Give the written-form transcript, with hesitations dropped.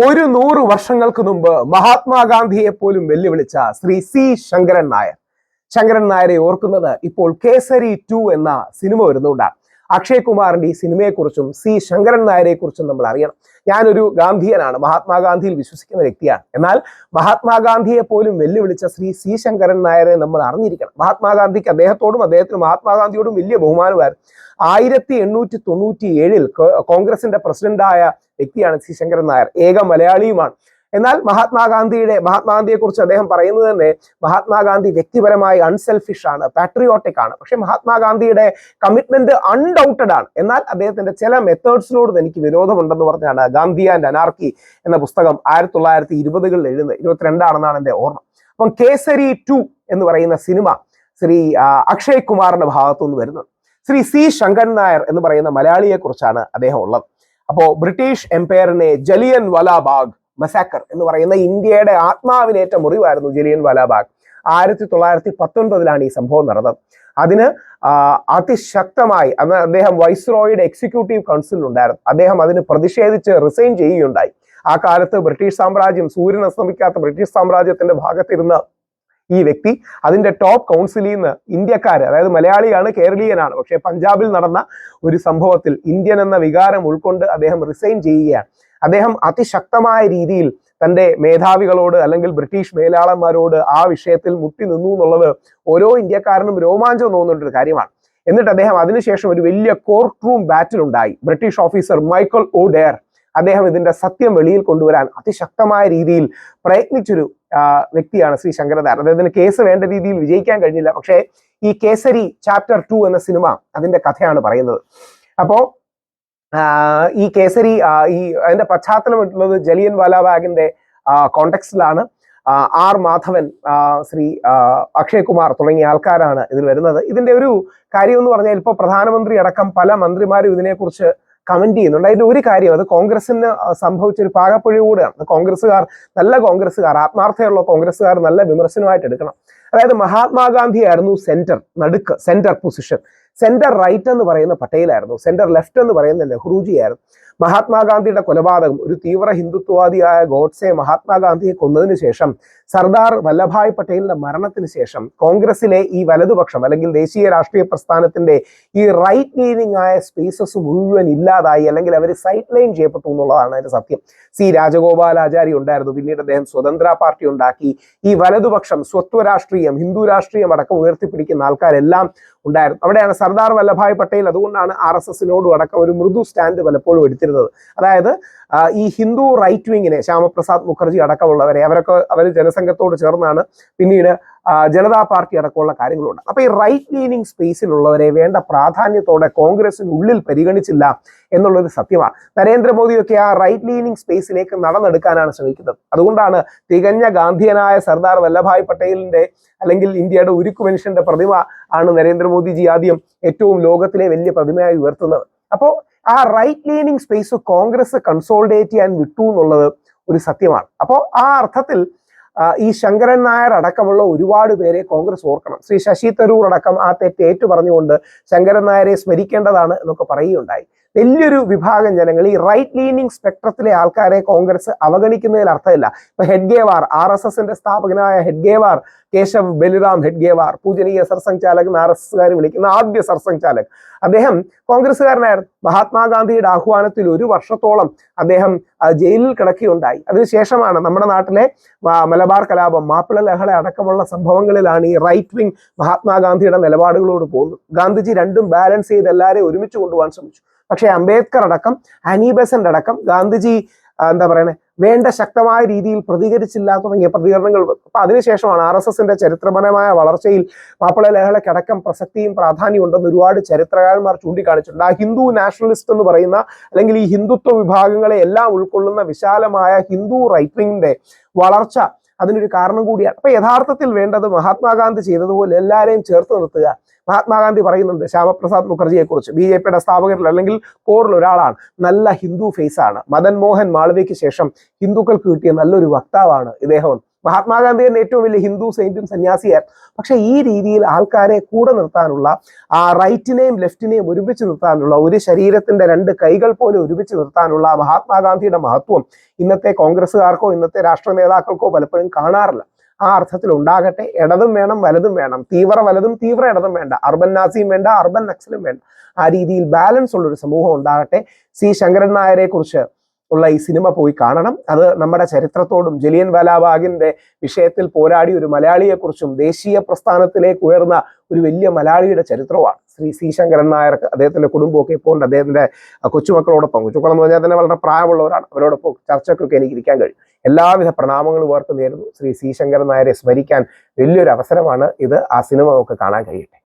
ഒരു 100 വർഷങ്ങൾക്ക് മുമ്പ് മഹാത്മാഗാന്ധിയെ പോലും വെല്ലുവിളിച്ച ശ്രീ സി ശങ്കരൻ നായർ. ശങ്കരൻ നായരെ ഓർക്കുന്നത് ഇപ്പോൾ കേസരി 2 എന്ന സിനിമ വരുന്നുകൊണ്ടാണ്. അക്ഷയ് കുമാറിന്റെ ഈ സിനിമയെക്കുറിച്ചും സി ശങ്കരൻ നായരെ കുറിച്ചും നമ്മൾ അറിയണം. ഞാനൊരു ഗാന്ധിയനാണ്, മഹാത്മാഗാന്ധിയിൽ വിശ്വസിക്കുന്ന വ്യക്തിയാണ്. എന്നാൽ മഹാത്മാഗാന്ധിയെ പോലും വെല്ലുവിളിച്ച ശ്രീ സി ശങ്കരൻ നായരെ നമ്മൾ അറിഞ്ഞിരിക്കണം. മഹാത്മാഗാന്ധിക്ക് അദ്ദേഹത്തോടും അദ്ദേഹത്തിന് മഹാത്മാഗാന്ധിയോടും വലിയ ബഹുമാനമായിരുന്നു. 1897 കോൺഗ്രസിന്റെ പ്രസിഡന്റായ വ്യക്തിയാണ് സി ശങ്കരൻ നായർ. ഏക മലയാളിയുമാണ്. എന്നാൽ മഹാത്മാഗാന്ധിയെ കുറിച്ച് അദ്ദേഹം പറയുന്നത് തന്നെ മഹാത്മാഗാന്ധി വ്യക്തിപരമായി അൺസെൽഫിഷ് ആണ്, പാട്രിയോട്ടിക് ആണ്. പക്ഷെ മഹാത്മാഗാന്ധിയുടെ കമ്മിറ്റ്മെന്റ് അൺഡൗട്ടഡ് ആണ്. എന്നാൽ അദ്ദേഹത്തിന്റെ ചില മെത്തേഡ്സിനോട് എനിക്ക് വിരോധമുണ്ടെന്ന് പറഞ്ഞാണ് ഗാന്ധി ആൻഡ് അനാർക്കി എന്ന പുസ്തകം 1920കളിൽ എഴുതുന്നത്. 22 എന്റെ ഓർമ്മ. അപ്പം കേസരി 2 എന്ന് പറയുന്ന സിനിമ ശ്രീ അക്ഷയ് കുമാറിന്റെ ഭാഗത്തുനിന്ന് വരുന്നുണ്ട്. ശ്രീ സി ശങ്കരൻ നായർ എന്ന് പറയുന്ന മലയാളിയെ കുറിച്ചാണ് അദ്ദേഹം ഉള്ളത്. അപ്പോ ബ്രിട്ടീഷ് എംപയറിനെ ജലിയൻ വാലാബാഗ് മസാക്കർ എന്ന് പറയുന്ന ഇന്ത്യയുടെ ആത്മാവിനേറ്റ മുറിവായിരുന്നു ജലിയൻ വാലാബാഗ്. 1919 ഈ സംഭവം നടന്നത്. അതിന് അതിശക്തമായി അന്ന് അദ്ദേഹം വൈസ്രോയുടെ എക്സിക്യൂട്ടീവ് കൗൺസിലിൽ ഉണ്ടായിരുന്നു. അദ്ദേഹം അതിന് പ്രതിഷേധിച്ച് റിസൈൻ ചെയ്യുകയുണ്ടായി. ആ കാലത്ത് ബ്രിട്ടീഷ് സാമ്രാജ്യം, സൂര്യൻ അസ്തമിക്കാത്ത ബ്രിട്ടീഷ് സാമ്രാജ്യത്തിന്റെ ഭാഗത്തിരുന്ന ഈ വ്യക്തി അതിന്റെ ടോപ്പ് കൗൺസിലിൽ നിന്ന് ഇന്ത്യക്കാര്, അതായത് മലയാളിയാണ്, കേരളീയനാണ്, പക്ഷെ പഞ്ചാബിൽ നടന്ന ഒരു സംഭവത്തിൽ ഇന്ത്യൻ എന്ന വികാരം ഉൾക്കൊണ്ട് അദ്ദേഹം റിസൈൻ ചെയ്യുകയാണ്. അദ്ദേഹം അതിശക്തമായ രീതിയിൽ തന്റെ മേധാവികളോട് അല്ലെങ്കിൽ ബ്രിട്ടീഷ് മേലാളന്മാരോട് ആ വിഷയത്തിൽ മുട്ടി നിന്നു എന്നുള്ളത് ഓരോ ഇന്ത്യക്കാരനും രോമാഞ്ചം തോന്നുന്നൊരു കാര്യമാണ്. എന്നിട്ട് അദ്ദേഹം അതിനുശേഷം ഒരു വലിയ കോർട്ട് റൂം ബാറ്റിൽ ഉണ്ടായി. ബ്രിട്ടീഷ് ഓഫീസർ മൈക്കൽ ഓഡെയർ അദ്ദേഹം ഇതിന്റെ സത്യം വെളിയിൽ കൊണ്ടുവരാൻ അതിശക്തമായ രീതിയിൽ പ്രയത്നിച്ചൊരു വ്യക്തിയാണ് ശ്രീ ശങ്കരൻ നായർ. അദ്ദേഹത്തിന് കേസ് വേണ്ട രീതിയിൽ വിജയിക്കാൻ കഴിഞ്ഞില്ല. പക്ഷേ ഈ കേസരി ചാപ്റ്റർ 2 എന്ന സിനിമ അതിന്റെ കഥയാണ് പറയുന്നത്. അപ്പോ ഈ കേസരി അതിന്റെ പശ്ചാത്തലമുള്ളത് ജലിയൻ വാലാബാഗിന്റെ കോണ്ടെക്സ്റ്റിലാണ്. ആർ മാധവൻ, ശ്രീ അക്ഷയ് കുമാർ തുടങ്ങിയ ആൾക്കാരാണ് ഇതിൽ വരുന്നത്. ഇതിന്റെ ഒരു കാര്യം എന്ന് പറഞ്ഞാൽ ഇപ്പോൾ പ്രധാനമന്ത്രി അടക്കം പല മന്ത്രിമാരും ഇതിനെക്കുറിച്ച് കമന്റ് ചെയ്യുന്നുണ്ട്. അതിന്റെ ഒരു കാര്യം, അത് കോൺഗ്രസിന് സംഭവിച്ചൊരു പാകപ്പൊഴി കൂടെയാണ്. നല്ല കോൺഗ്രസ്സുകാർ, ആത്മാർത്ഥയുള്ള കോൺഗ്രസ്സുകാർ നല്ല വിമർശനമായിട്ട് എടുക്കണം. അതായത് മഹാത്മാഗാന്ധി ആയിരുന്നു സെന്റർ പൊസിഷൻ. സെന്റർ റൈറ്റ് എന്ന് പറയുന്ന പട്ടേലായിരുന്നു, സെന്റർ ലെഫ്റ്റ് എന്ന് പറയുന്ന നെഹ്റുജി ആയിരുന്നു. മഹാത്മാഗാന്ധിയുടെ കൊലപാതകം, ഒരു തീവ്ര ഹിന്ദുത്വവാദിയായ ഗോഡ്സെ മഹാത്മാഗാന്ധിയെ കൊന്നതിന് ശേഷം, സർദാർ വല്ലഭായ് പട്ടേലിന്റെ മരണത്തിന് ശേഷം കോൺഗ്രസിലെ ഈ വലതുപക്ഷം അല്ലെങ്കിൽ ദേശീയ രാഷ്ട്രീയ പ്രസ്ഥാനത്തിന്റെ ഈ റൈറ്റ് ലീനിങ് ആയ സ്പേസസ് മുഴുവൻ ഇല്ലാതായി, അല്ലെങ്കിൽ അവർ സൈഡ് ലൈൻ ചെയ്യപ്പെട്ടു എന്നുള്ളതാണ് അതിന്റെ സത്യം. സി രാജഗോപാലാചാരി ഉണ്ടായിരുന്നു. പിന്നീട് അദ്ദേഹം സ്വതന്ത്ര പാർട്ടി ഉണ്ടാക്കി. ഈ വലതുപക്ഷം, സ്വത്വ രാഷ്ട്രീയം, ഹിന്ദു രാഷ്ട്രീയം അടക്കം ഉയർത്തിപ്പിടിക്കുന്ന ആൾക്കാരെല്ലാം ഉണ്ടായിരുന്നു. അവിടെയാണ് സർദാർ വല്ലഭായ് പട്ടേൽ, അതുകൊണ്ടാണ് RSSനോടും അടക്കം ഒരു മൃദു സ്റ്റാൻഡ് പലപ്പോഴും എടുത്തിരുന്നത്. അതായത് ഈ ഹിന്ദു റൈറ്റ് വിങ്ങിനെ, ശ്യാമപ്രസാദ് മുഖർജി അടക്കമുള്ളവരെ, അവർ ജനസംഘത്തോട് ചേർന്നാണ് പിന്നീട് ജനതാ പാർട്ടി അടക്കമുള്ള കാര്യങ്ങളുണ്ട്. അപ്പൊ ഈ റൈറ്റ് ലീനിങ് സ്പേസിലുള്ളവരെ വേണ്ട പ്രാധാന്യത്തോടെ കോൺഗ്രസിനുള്ളിൽ പരിഗണിച്ചില്ല എന്നുള്ളൊരു സത്യമാണ്. നരേന്ദ്രമോദിയൊക്കെ ആ റൈറ്റ് ലീനിങ് സ്പേസിലേക്ക് നടന്നെടുക്കാനാണ് ശ്രമിക്കുന്നത്. അതുകൊണ്ടാണ് തികഞ്ഞ ഗാന്ധിയനായ സർദാർ വല്ലഭായ് പട്ടേലിന്റെ അല്ലെങ്കിൽ ഇന്ത്യയുടെ ഉരുക്കു മനുഷ്യന്റെ പ്രതിമ ആണ് നരേന്ദ്രമോദിജി ആദ്യം ഏറ്റവും ലോകത്തിലെ വലിയ പ്രതിമയായി ഉയർത്തുന്നത്. അപ്പോൾ ആ right leaning space Congress consolidate ചെയ്യാൻ വിട്ടു എന്നുള്ളത് ഒരു സത്യമാണ്. അപ്പോൾ ആ അർത്ഥത്തിൽ ഈ ശങ്കരൻ നായർ അടക്കമുള്ള ഒരുപാട് പേരെ കോൺഗ്രസ് ഓർക്കണം. ശ്രീ ശശി തരൂർ അടക്കം ആ തെറ്റ് ഏറ്റു പറഞ്ഞുകൊണ്ട് ശങ്കരൻ നായരെ സ്മരിക്കേണ്ടതാണ് എന്നൊക്കെ പറയുകയുണ്ടായി. വലിയൊരു വിഭാഗം ജനങ്ങൾ ഈ റൈറ്റ് ലീനിങ് സ്പെക്ട്രത്തിലെ ആൾക്കാരെ കോൺഗ്രസ് അവഗണിക്കുന്നതിൽ അർത്ഥമില്ല. ഇപ്പൊ ഹെഡ്ഗേവാർ, RSSന്റെ സ്ഥാപകനായ ഹെഡ്ഗേവാർ, കേശവ് ബലിറാം ഹെഡ്ഗേവാർ, പൂജനീയ സർസംഘചാലക് എന്ന് RSSകാർ വിളിക്കുന്ന ആദ്യ സർസംഘചാലക്, അദ്ദേഹം കോൺഗ്രസ്സുകാരനായിരുന്നു. മഹാത്മാഗാന്ധിയുടെ ആഹ്വാനത്തിൽ 1 വർഷത്തോളം അദ്ദേഹം ജയിലിൽ കിടക്കുകയുണ്ടായി. അതിനുശേഷമാണ് നമ്മുടെ നാട്ടിലെ മലബാർ കലാപം, മാപ്പിള ലഹള അടക്കമുള്ള സംഭവങ്ങളിലാണ് ഈ റൈറ്റ് വിങ് മഹാത്മാഗാന്ധിയുടെ നിലപാടുകളോട് പോകുന്നത്. ഗാന്ധിജി രണ്ടും ബാലൻസ് ചെയ്ത് എല്ലാവരെയും ഒരുമിച്ച് കൊണ്ടുപോകാൻ ശ്രമിച്ചു. പക്ഷേ അംബേദ്കർ അടക്കം, അനി ബെസന്റ് അടക്കം ഗാന്ധിജി വേണ്ട ശക്തമായ രീതിയിൽ പ്രതികരിച്ചില്ല തുടങ്ങിയ പ്രതികരണങ്ങൾ. അപ്പൊ അതിനുശേഷമാണ് RSSന്റെ ചരിത്രപരമായ വളർച്ചയിൽ മാപ്പിള ലഹളയ്ക്കടക്കം പ്രസക്തിയും പ്രാധാന്യം ഉണ്ടെന്ന് ഒരുപാട് ചരിത്രകാരന്മാർ ചൂണ്ടിക്കാണിച്ചിട്ടുണ്ട്. ആ ഹിന്ദു നാഷണലിസ്റ്റ് എന്ന് പറയുന്ന അല്ലെങ്കിൽ ഈ ഹിന്ദുത്വ വിഭാഗങ്ങളെ എല്ലാം ഉൾക്കൊള്ളുന്ന വിശാലമായ ഹിന്ദു റൈറ്റ് വിങ്ങിന്റെ വളർച്ച അതിനൊരു കാരണം കൂടിയാണ്. അപ്പൊ യഥാർത്ഥത്തിൽ വേണ്ടത് മഹാത്മാഗാന്ധി ചെയ്തതുപോലെ എല്ലാവരെയും ചേർത്ത് നിർത്തുക. മഹാത്മാഗാന്ധി പറയുന്നുണ്ട് ശ്യാമപ്രസാദ് മുഖർജിയെ കുറിച്ച്, BJPയുടെ സ്ഥാപകരിൽ അല്ലെങ്കിൽ കോറിൽ ഒരാളാണ്, നല്ല ഹിന്ദു ഫേസ് ആണ്, മദൻ മോഹൻ മാളവ്യയ്ക്ക് ശേഷം ഹിന്ദുക്കൾക്ക് കിട്ടിയ നല്ലൊരു വക്താവാണ് ഇദ്ദേഹം. മഹാത്മാഗാന്ധി തന്നെ ഏറ്റവും വലിയ ഹിന്ദു സെയിന്റും സന്യാസിയായിരുന്നു. പക്ഷെ ഈ രീതിയിൽ ആൾക്കാരെ കൂടെ നിർത്താനുള്ള, ആ റൈറ്റിനെയും ലെഫ്റ്റിനെയും ഒരുമിച്ച് നിർത്താനുള്ള, ഒരു ശരീരത്തിന്റെ രണ്ട് കൈകൾ പോലെ ഒരുമിച്ച് നിർത്താനുള്ള മഹാത്മാഗാന്ധിയുടെ മഹത്വം ഇന്നത്തെ കോൺഗ്രസ്സുകാർക്കോ ഇന്നത്തെ രാഷ്ട്രീയ നേതാക്കൾക്കോ പലപ്പോഴും കാണാറില്ല. ആ അർത്ഥത്തിൽ ഉണ്ടാകട്ടെ. ഇടതും വേണം, വലതും വേണം. തീവ്ര വലതും തീവ്ര ഇടതും വേണ്ട. അർബൻ നാസിയും വേണ്ട, അർബൻ നക്സലും വേണ്ട. ആ രീതിയിൽ ബാലൻസ് ഉള്ള ഒരു സമൂഹം ഉണ്ടാകട്ടെ. സി ശങ്കരൻ നായരെ കുറിച്ച് ഉള്ള ഈ സിനിമ പോയി കാണണം. അത് നമ്മുടെ ചരിത്രത്തോടും ജലിയൻ വാലാബാഗിന്റെ വിഷയത്തിൽ പോരാടി ഒരു മലയാളിയെക്കുറിച്ചും ദേശീയ പ്രസ്ഥാനത്തിലേക്ക് ഉയർന്ന ഒരു വലിയ മലയാളിയുടെ ചരിത്രമാണ് ശ്രീ സി ശങ്കരൻ നായർക്ക്. അദ്ദേഹത്തിന്റെ കുടുംബമൊക്കെ ഇപ്പോൾ ഉണ്ട്. അദ്ദേഹത്തിന്റെ കൊച്ചുമക്കളോടൊപ്പം, കൊച്ചുമക്കൾ എന്ന് പറഞ്ഞാൽ തന്നെ വളരെ പ്രായമുള്ളവരാണ്, അവരോടൊപ്പം ചർച്ചയ്ക്കൊക്കെ എനിക്ക് ഇരിക്കാൻ കഴിയും. എല്ലാവിധ പ്രണാമങ്ങളും ഇവർക്ക് നേരുന്നു. ശ്രീ സി ശങ്കരൻ നായരെ സ്മരിക്കാൻ വലിയൊരു അവസരമാണ് ഇത്. ആ സിനിമ നമുക്ക് കാണാൻ കഴിയട്ടെ.